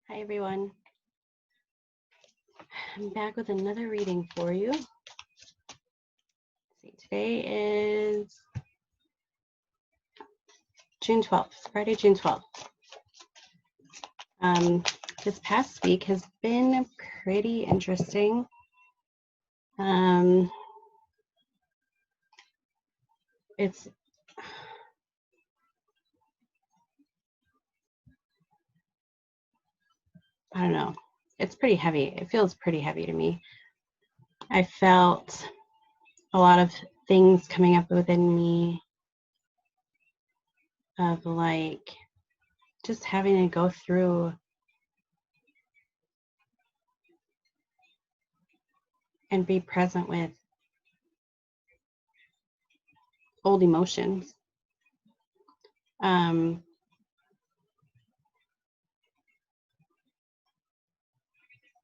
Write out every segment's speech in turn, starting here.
Hi everyone. I'm back with another reading for you. Let's see, today is June 12th, Friday, June 12th. This past week has been pretty interesting. It's I don't know. It's pretty heavy. It feels pretty heavy to me. I felt a lot of things coming up within me of like just having to go through and be present with old emotions.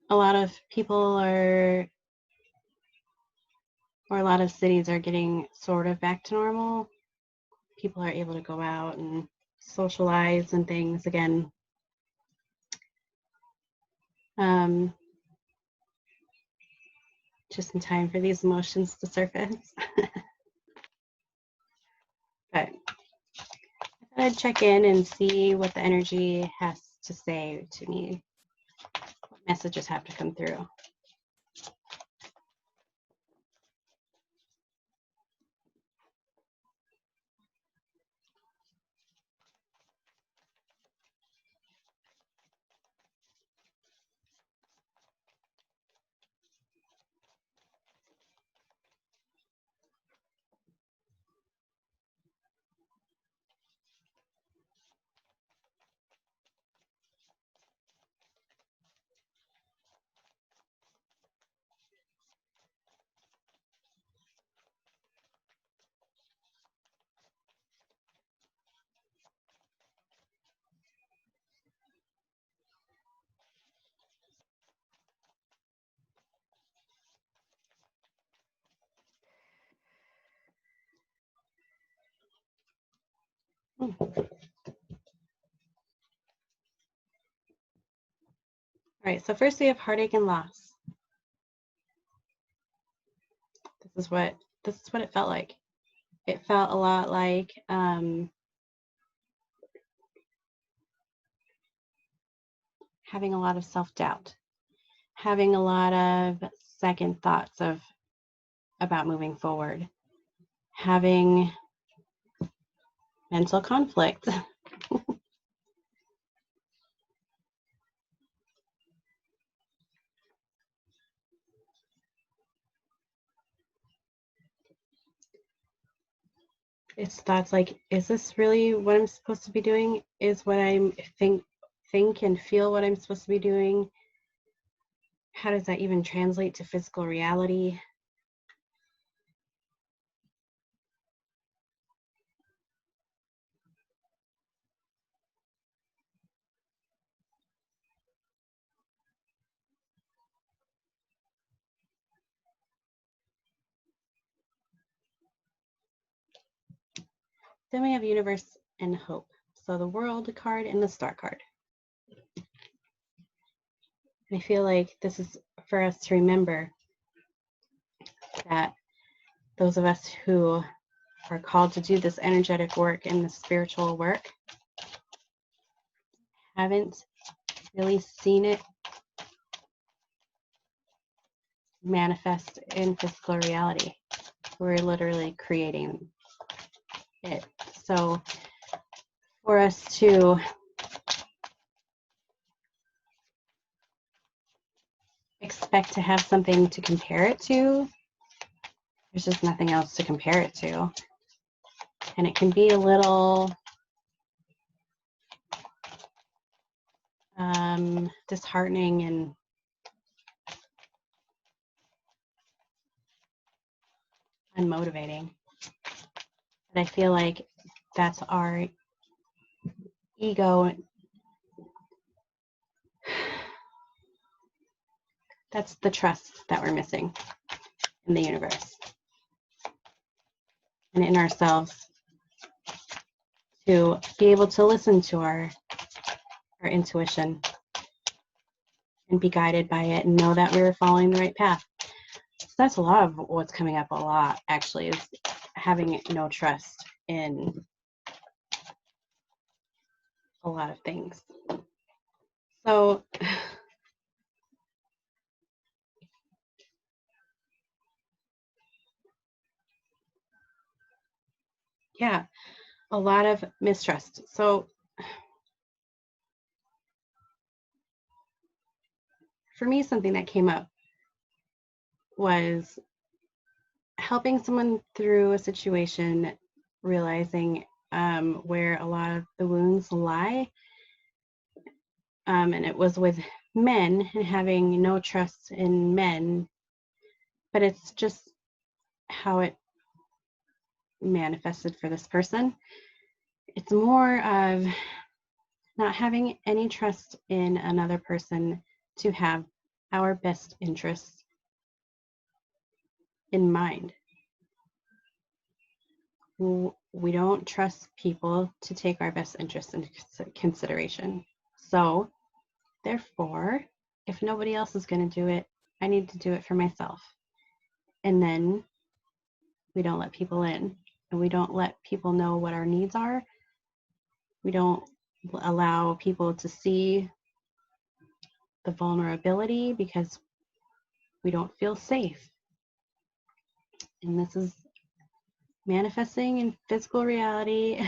A lot of people or a lot of cities are getting sort of back to normal. People are able to go out and socialize and things again. Just in time for these emotions to surface. But I thought I'd check in and see what the energy has to say to me. What messages have to come through. All right, so first we have heartache and loss. This is what it felt like. It felt a lot like having a lot of self-doubt, having a lot of second thoughts about moving forward, having mental conflict. It's thoughts like, is this really what I'm supposed to be doing? Is what I think and feel what I'm supposed to be doing? How does that even translate to physical reality? Then we have universe and hope. So the world card and the star card. I feel like this is for us to remember that those of us who are called to do this energetic work and this spiritual work haven't really seen it manifest in physical reality. We're literally creating it. So for us to expect to have something to compare it to, there's just nothing else to compare it to. And it can be a little disheartening and unmotivating. But I feel like that's our ego. That's the trust that we're missing in the universe and in ourselves to be able to listen to our intuition and be guided by it and know that we were following the right path. So that's a lot of what's coming up a lot, actually, is having no trust in a lot of things. So yeah, a lot of mistrust. So for me, something that came up was helping someone through a situation, realizing where a lot of the wounds lie. And it was with men and having no trust in men, but it's just how it manifested for this person. It's more of not having any trust in another person to have our best interests in mind. We don't trust people to take our best interests into consideration. So, therefore, if nobody else is going to do it, I need to do it for myself. And then we don't let people in, and we don't let people know what our needs are. We don't allow people to see the vulnerability because we don't feel safe. And this is manifesting in physical reality.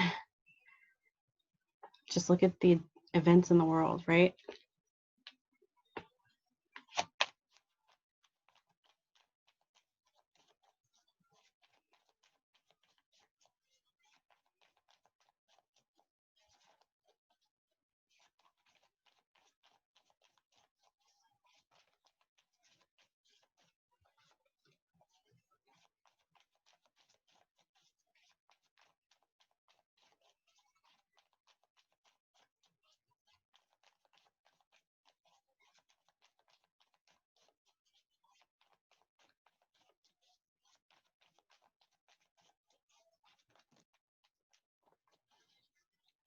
Just look at the events in the world, right?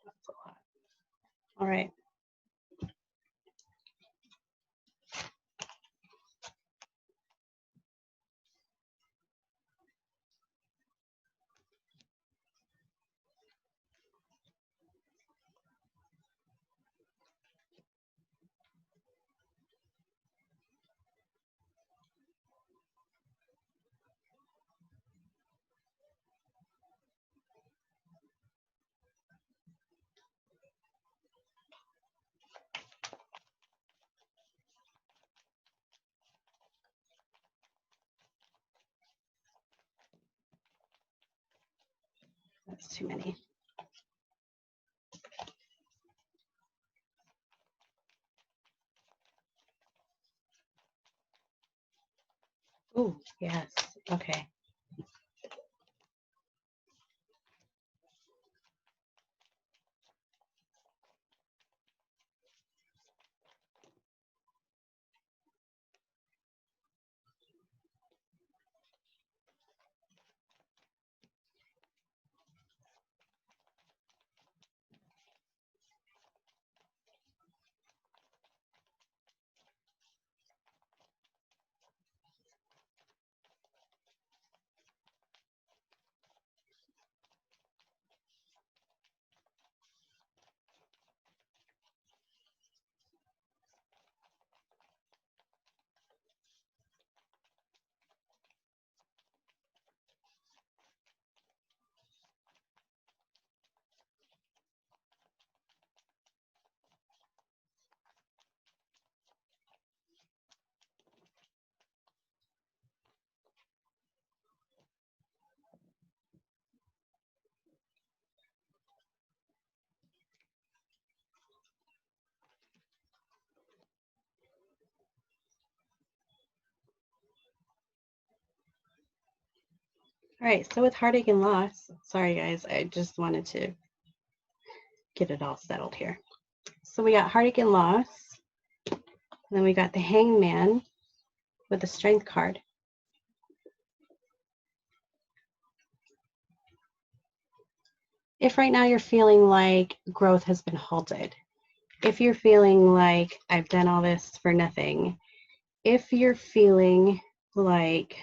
That's a lot. All right. That's too many. Oh, yes. Okay. All right. So with heartache and loss, sorry guys, I just wanted to get it all settled here. So we got heartache and loss. And then we got the hangman with the strength card. If right now you're feeling like growth has been halted, if you're feeling like I've done all this for nothing, if you're feeling like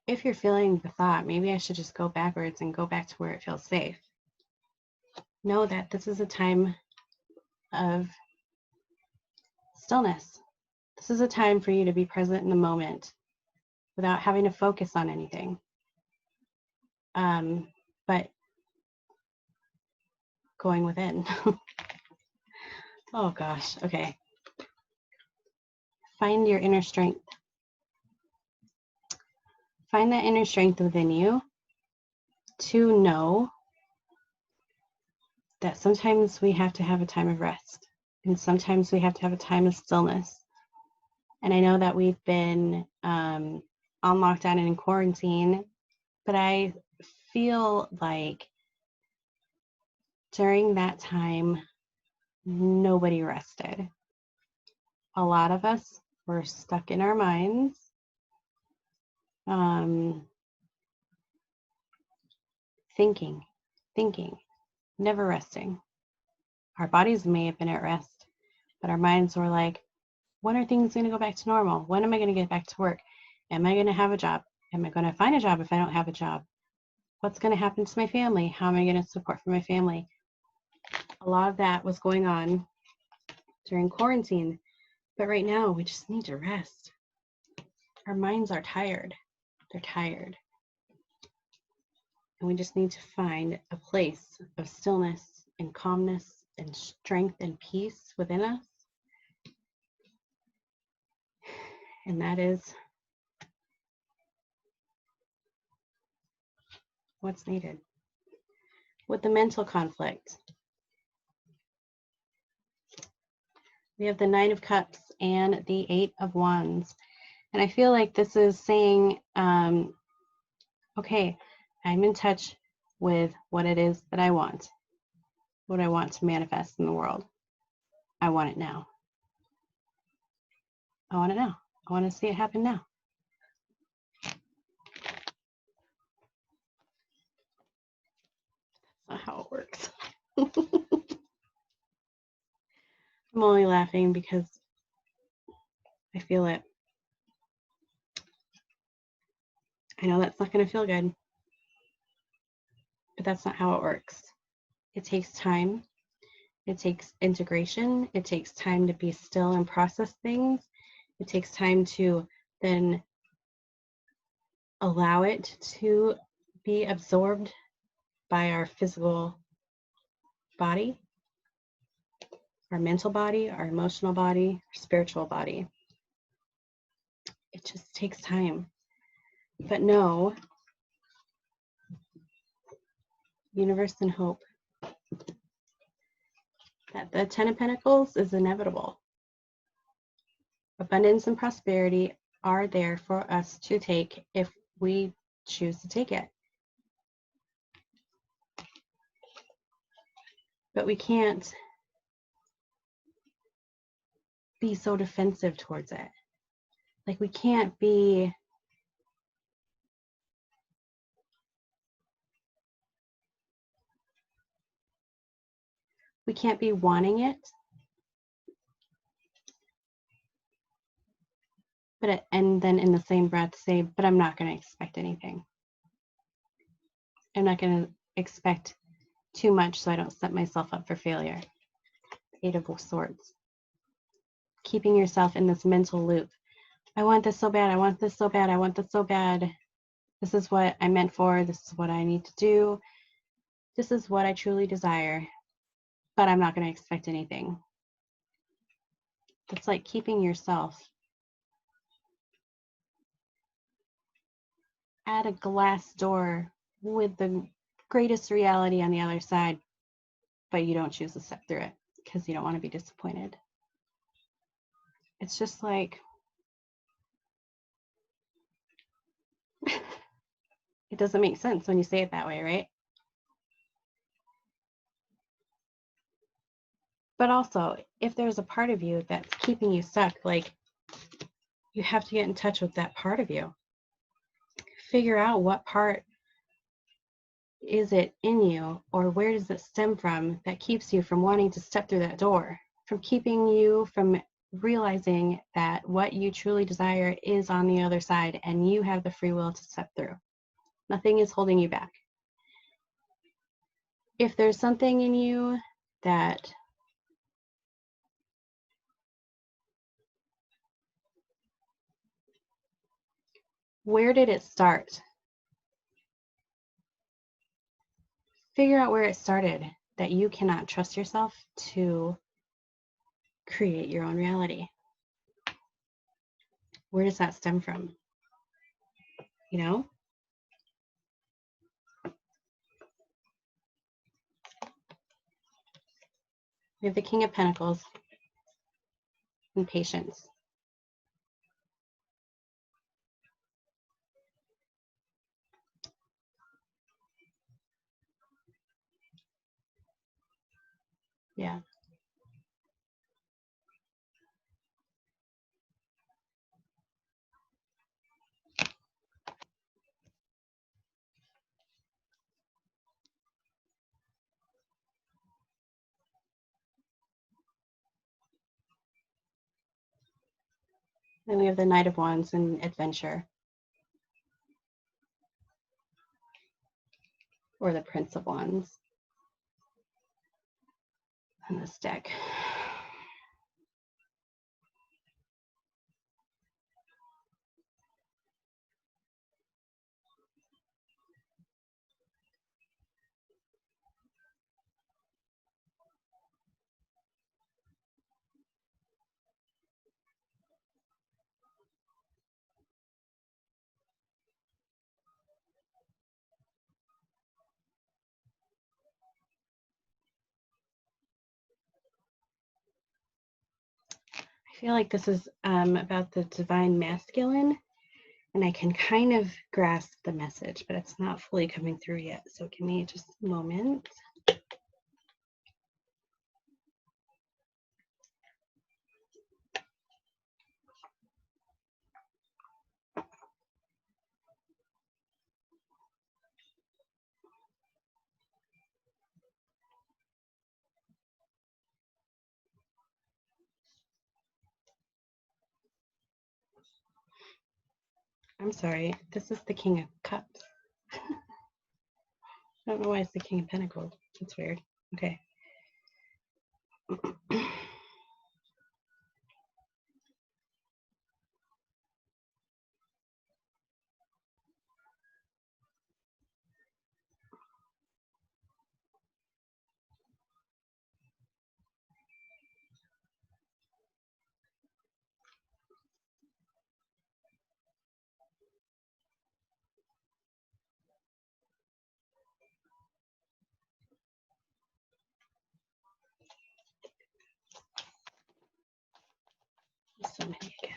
if you're feeling the thought, maybe I should just go backwards and go back to where it feels safe. Know that this is a time of stillness. This is a time for you to be present in the moment without having to focus on anything. But going within. Oh gosh, okay. Find your inner strength. Find that inner strength within you to know that sometimes we have to have a time of rest and sometimes we have to have a time of stillness. And I know that we've been on lockdown and in quarantine, but I feel like during that time, nobody rested. A lot of us were stuck in our minds. Thinking, never resting. Our bodies may have been at rest, but our minds were like, when are things going to go back to normal? When am I going to get back to work? Am I going to have a job? Am I going to find a job if I don't have a job? What's going to happen to my family? How am I going to support for my family? A lot of that was going on during quarantine, but right now we just need to rest. Our minds are tired. They're tired. And we just need to find a place of stillness and calmness and strength and peace within us. And that is what's needed. With the mental conflict, we have the Nine of Cups and the Eight of Wands. And I feel like this is saying, okay, I'm in touch with what it is that I want, what I want to manifest in the world. I want it now. I want it now. I want to see it happen now. That's not how it works. I'm only laughing because I feel it. I know that's not going to feel good, but that's not how it works. It takes time. It takes integration. It takes time to be still and process things. It takes time to then allow it to be absorbed by our physical body, our mental body, our emotional body, our spiritual body. It just takes time. But know, universe and hope, that the Ten of Pentacles is inevitable. Abundance and prosperity are there for us to take if we choose to take it. But we can't be so defensive towards it. Like we can't be wanting it, and then in the same breath say, but I'm not going to expect anything. I'm not going to expect too much so I don't set myself up for failure. Eight of Swords. Keeping yourself in this mental loop. I want this so bad. I want this so bad. I want this so bad. This is what I'm meant for. This is what I need to do. This is what I truly desire. But I'm not going to expect anything. It's like keeping yourself at a glass door with the greatest reality on the other side, but you don't choose to step through it because you don't want to be disappointed. It's just like doesn't make sense when you say it that way, right? But also, if there's a part of you that's keeping you stuck, like, you have to get in touch with that part of you. Figure out what part is it in you, or where does it stem from that keeps you from wanting to step through that door, from keeping you from realizing that what you truly desire is on the other side and you have the free will to step through. Nothing is holding you back. If there's something in you that where did it start? Figure out where it started, that you cannot trust yourself to create your own reality. Where does that stem from? You know? We have the King of Pentacles and patience. Yeah. Then we have the Knight of Wands and adventure, or the Prince of Wands on this deck. I feel like this is about the divine masculine, and I can kind of grasp the message, but it's not fully coming through yet. So give me just a moment. I'm sorry, this is the King of Cups. I don't know why it's the King of Pentacles. That's weird. Okay. So many again.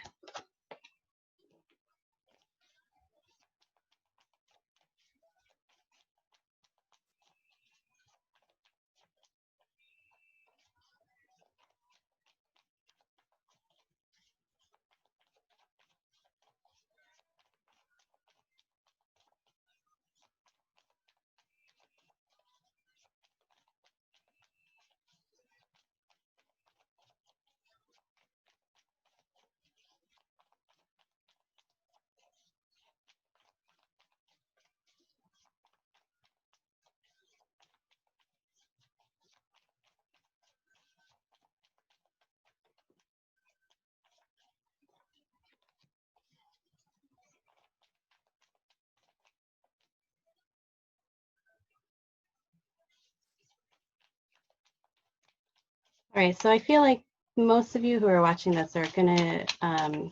All right, so I feel like most of you who are watching this are going to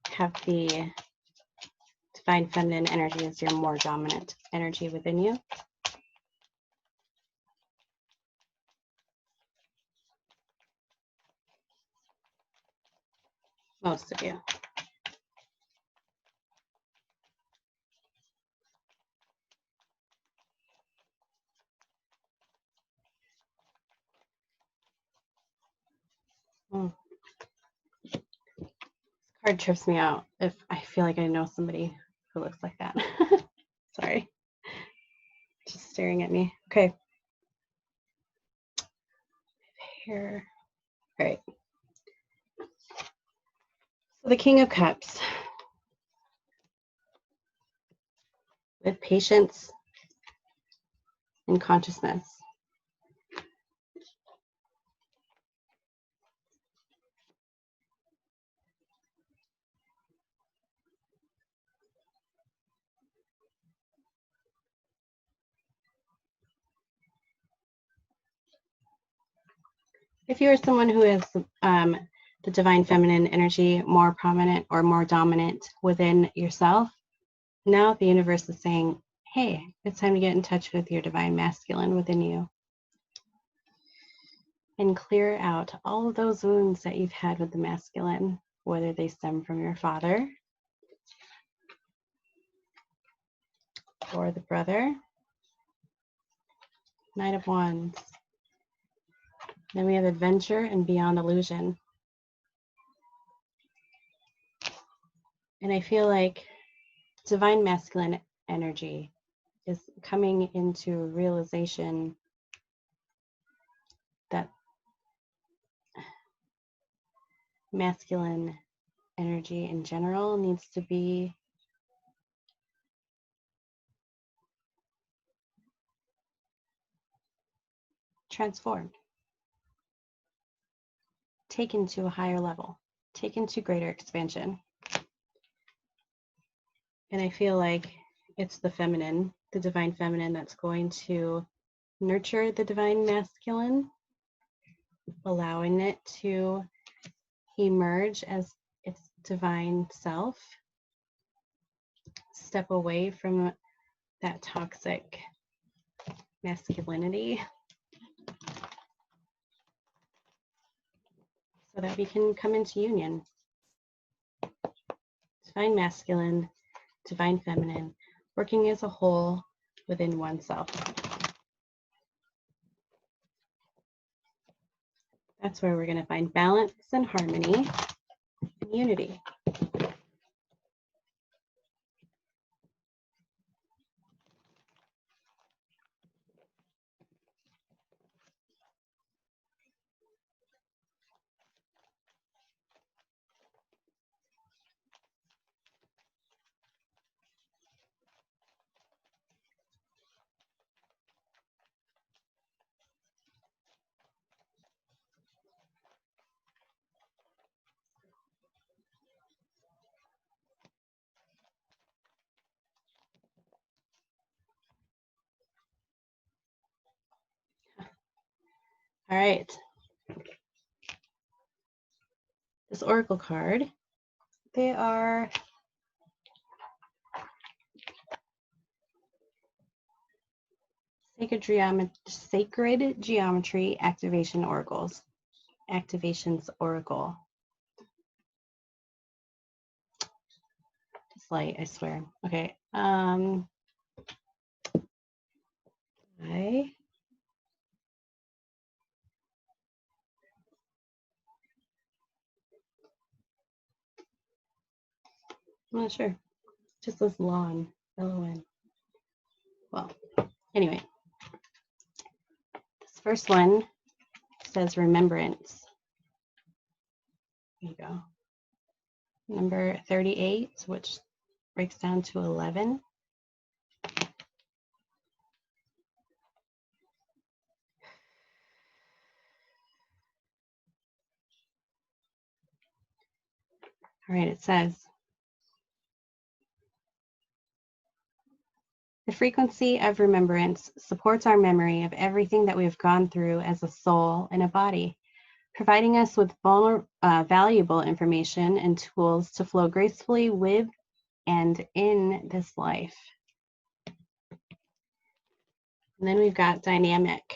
have the divine feminine energy as your more dominant energy within you. Most of you. card trips me out if I feel like I know somebody who looks like that. Sorry. Just staring at me. Okay. Here. All right. So the King of Cups. With patience and consciousness. If you are someone who has the divine feminine energy more prominent or more dominant within yourself, now the universe is saying, hey, it's time to get in touch with your divine masculine within you and clear out all of those wounds that you've had with the masculine, whether they stem from your father or the brother. Knight of Wands. Then we have adventure and beyond illusion. And I feel like divine masculine energy is coming into realization that masculine energy in general needs to be transformed, taken to a higher level, taken to greater expansion. And I feel like it's the feminine, the divine feminine, that's going to nurture the divine masculine, allowing it to emerge as its divine self, step away from that toxic masculinity so that we can come into union. Divine masculine, divine feminine, working as a whole within oneself. That's where we're going to find balance and harmony and unity. All right. This oracle card, they are sacred geometry activation oracles. Activations oracle. It's light, I swear. Okay. I'm not sure. Just this lawn, L-O-N. Well, anyway. This first one says remembrance. There you go. Number 38, which breaks down to 11. All right, it says, the frequency of remembrance supports our memory of everything that we have gone through as a soul and a body, providing us with valuable information and tools to flow gracefully with and in this life. And then we've got dynamic.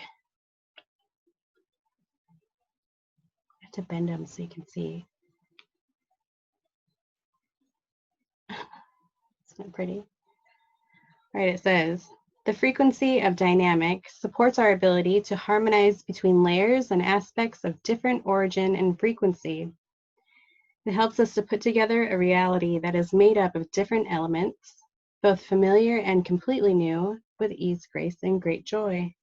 I have to bend them so you can see. Isn't it pretty? All right, it says, the frequency of dynamic supports our ability to harmonize between layers and aspects of different origin and frequency. It helps us to put together a reality that is made up of different elements, both familiar and completely new, with ease, grace, and great joy.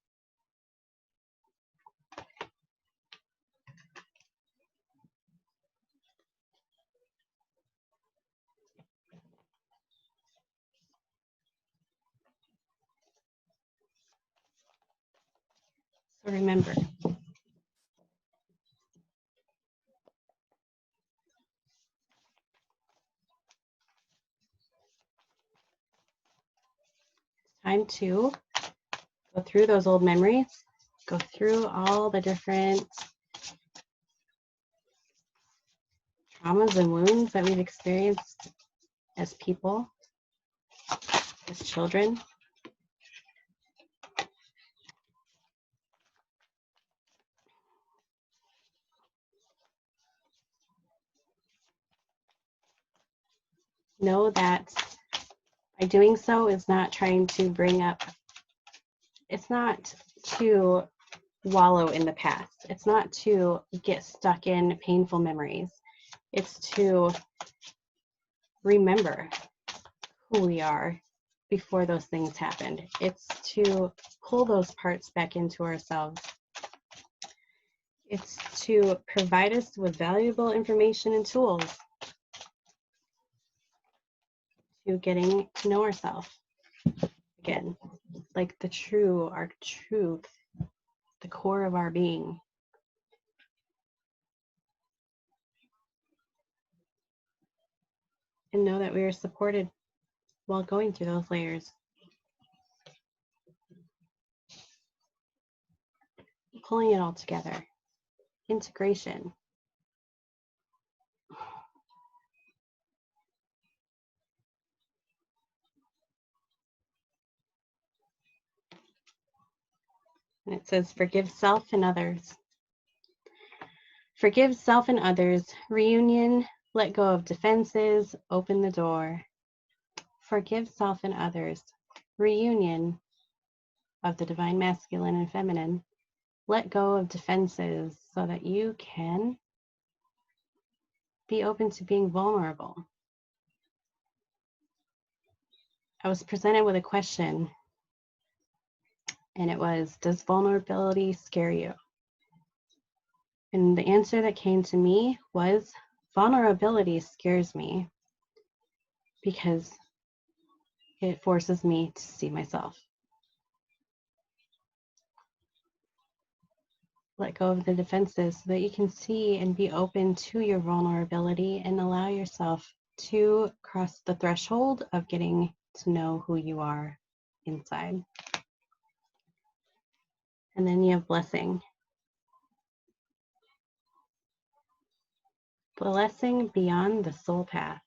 So remember, time to go through those old memories, go through all the different traumas and wounds that we've experienced as people, as children. Know that by doing so is not trying to bring up, it's not to wallow in the past. It's not to get stuck in painful memories. It's to remember who we are before those things happened. It's to pull those parts back into ourselves. It's to provide us with valuable information and tools to getting to know ourselves again, like our truth, the core of our being. And know that we are supported while going through those layers. Pulling it all together. Integration. And it says, forgive self and others. Forgive self and others. Reunion. Let go of defenses. Open the door. Forgive self and others. Reunion of the divine masculine and feminine. Let go of defenses so that you can be open to being vulnerable. I was presented with a question, and it was, does vulnerability scare you? And the answer that came to me was, vulnerability scares me because it forces me to see myself. Let go of the defenses so that you can see and be open to your vulnerability and allow yourself to cross the threshold of getting to know who you are inside. And then you have blessing. Blessing beyond the soul path.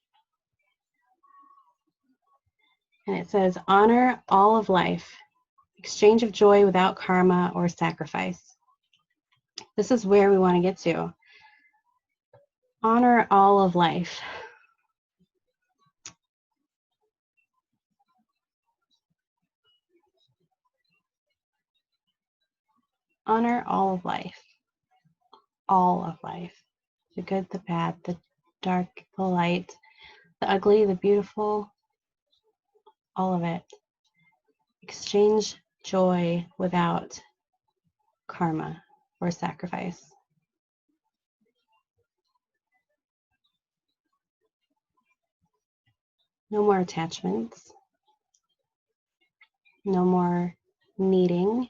And it says, honor all of life, exchange of joy without karma or sacrifice. This is where we want to get to. Honor all of life. Honor all of life. All of life. The good, the bad, the dark, the light, the ugly, the beautiful, all of it. Exchange joy without karma or sacrifice. No more attachments. No more needing.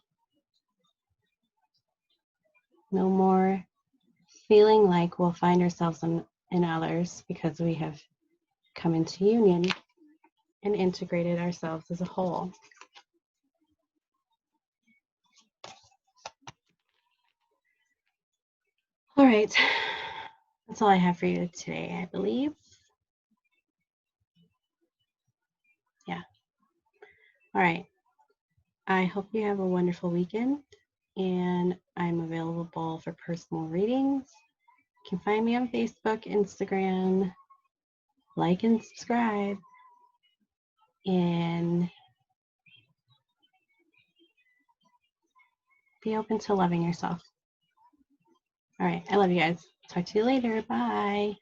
No more feeling like we'll find ourselves in others because we have come into union and integrated ourselves as a whole. All right, that's all I have for you today, I believe. Yeah. All right. I hope you have a wonderful weekend, and I'm available for personal readings. You can find me on Facebook, Instagram, like and subscribe, and be open to loving yourself. All right, I love you guys. Talk to you later. Bye.